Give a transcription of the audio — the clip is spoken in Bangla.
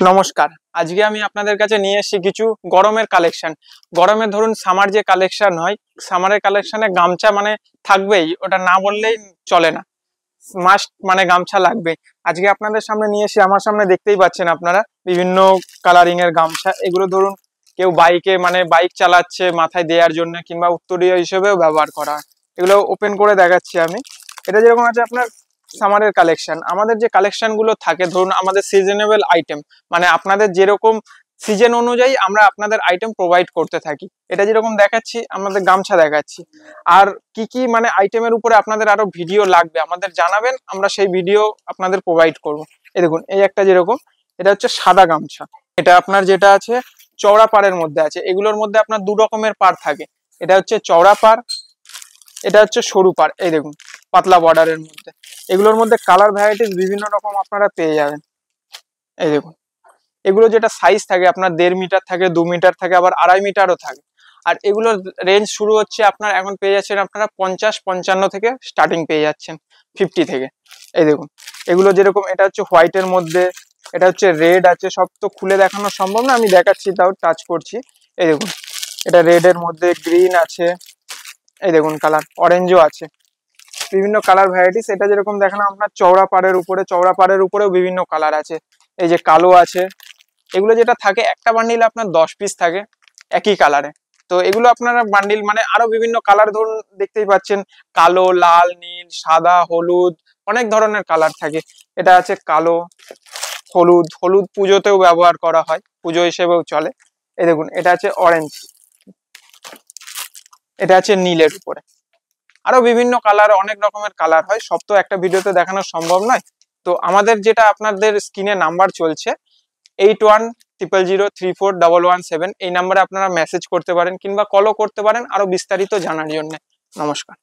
নমস্কার। আজকে আমি আপনাদের কাছে নিয়ে এসেছি কিছু গরমের কালেকশন। গরমে ধরুন সামার যে কালেকশন হয়, সামারের কালেকশনে গামছা মানে থাকবেই, ওটা না বললেই চলে না, মাস্ট মানে গামছা লাগবে। আজকে আপনাদের সামনে নিয়ে এসে আমার সামনে দেখতেই পাচ্ছেন আপনারা বিভিন্ন কালারিং এর গামছা। এগুলো ধরুন কেউ বাইকে মানে বাইক চালাচ্ছে মাথায় দেওয়ার জন্য, কিংবা উত্তরীয় হিসেবেও ব্যবহার করা হয়। এগুলো ওপেন করে দেখাচ্ছি আমি। এটা যেরকম আছে আপনার সামারের কালেকশন, আমাদের যে কালেকশন গুলো থাকে ধরুন আমাদের সিজনেবল আইটেম, মানে আপনাদের যেরকম সিজন অনুযায়ী আমরা আপনাদের আইটেম প্রোভাইড করতে থাকি। এটা যেরকম দেখাচ্ছি আমাদের গামছা দেখাচ্ছি, আর কি কি মানে আইটেমের উপরে আপনাদের আরো ভিডিও লাগবে আমাদের জানাবেন, আমরা সেই ভিডিও আপনাদের প্রোভাইড করব। এই দেখুন, এই একটা যেরকম, এটা হচ্ছে সাদা গামছা। এটা আপনার যেটা আছে চওড়া পাড়ের মধ্যে আছে। এগুলোর মধ্যে আপনার দু রকমের পাড় থাকে, এটা হচ্ছে চওড়া পাড়, এটা হচ্ছে সরু পাড়। এই দেখুন পাতলা বর্ডারের মধ্যে, এগুলোর মধ্যে কালার ভ্যারাইটিস বিভিন্ন রকম আপনারা পেয়ে যাবেন। এই দেখুন, এগুলো যেটা সাইজ থাকে আপনার 1.5 মিটার থাকে, 2 মিটার থাকে, আবার 2.5 মিটারও থাকে। আর এগুলোর রেঞ্জ শুরু হচ্ছে আপনার, এখন পেয়ে যাচ্ছেন আপনারা 50-55 থেকে স্টার্টিং পেয়ে যাচ্ছেন, 50 থেকে। এই দেখুন, এগুলো যেরকম এটা হচ্ছে হোয়াইটের মধ্যে, এটা হচ্ছে রেড আছে। সব তো খুলে দেখানো সম্ভব না, আমি দেখাচ্ছি তাও টাচ করছি। এই দেখুন, এটা রেড এর মধ্যে গ্রিন আছে, এই দেখুন কালার অরেঞ্জও আছে, বিভিন্ন কালার ভ্যারাইটিস। এটা যেরকম দেখানো আপনার চওড়া পাড়ের উপরে, চওড়া পাড়ের উপরেও বিভিন্ন কালার আছে। এই যে কালো আছে, এগুলো যেটা থাকে একটা বান্ডিল আপনার 10 পিস থাকে একই কালারে। তো এগুলো আপনারা বান্ডিল মানে আরো বিভিন্ন কালার ধরুন দেখতেই পাচ্ছেন, কালো, লাল, নীল, সাদা, হলুদ, অনেক ধরনের কালার থাকে। এটা আছে কালো, হলুদ, হলুদ পুজোতেও ব্যবহার করা হয়, পুজো হিসেবেও চলে। এই দেখুন, এটা আছে অরেঞ্জ, এটা আছে নীলের উপরে। আরো বিভিন্ন কালার, অনেক রকমের কালার হয়, সব তো একটা ভিডিওতে দেখানো সম্ভব নয়। তো আমাদের যেটা আপনাদের স্ক্রিনে নাম্বার চলছে 8100034117, এই নাম্বারে আপনারা মেসেজ করতে পারেন কিংবা কলও করতে পারেন আরো বিস্তারিত জানার জন্য। নমস্কার।